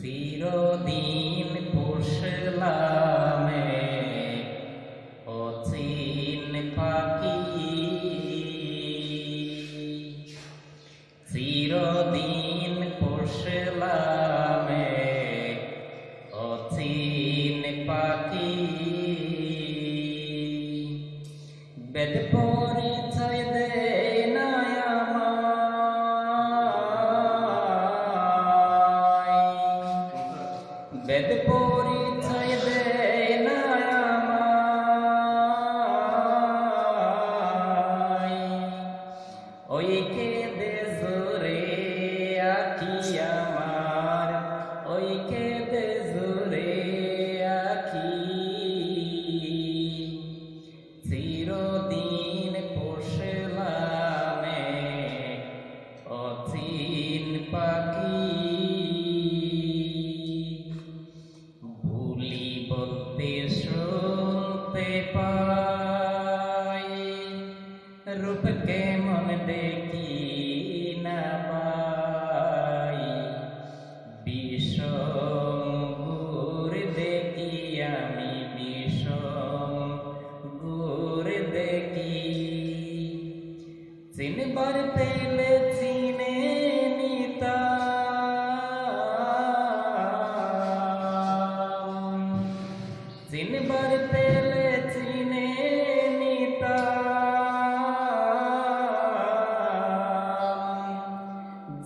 চিরদিন পুষলামে অচিন পাখি, চিরদিন পুষলামে অচিন পাখি। বেদ পরিচয় দেয় না আমায়, বেদ পরিচয় দেয় না আমায়। ওই কেঁদে জোরে আঁখি আমার, ওই কেঁদে জোরে আঁখি। চিরদিন পোষলামে অচিন পাখি। ভুলি বলতে শুনতে পাই, রূপ কেমন দেখি না পাই। বিষম গুর দেখি আমি, বিষম গুর দেখি। চিনবার পেলে চিনে নিতাম, চিনবার পেলে চিনে নিতাম।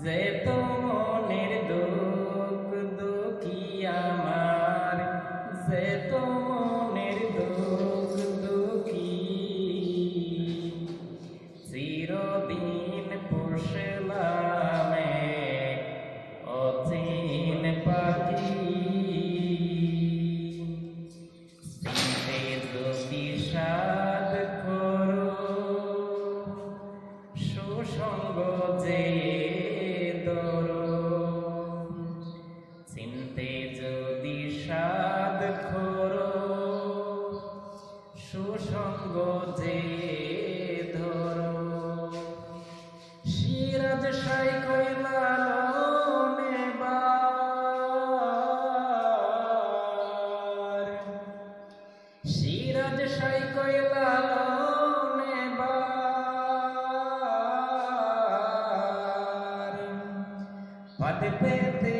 যেত মনের দুঃখ দুঃখী আমার, যেত মনের দুঃখ দুঃখী। চিরদিন পোষলামে অচিন পাখি। চিনতে যদি সাধ করো সুসঙ্গ যে ধরো, চিনতে যদি সাধ করো সুসঙ্গ যে ধরো। সিরাজ সাই কইলালনে বার, সিরাজ সাই কইলালনে বার। পদ পেতে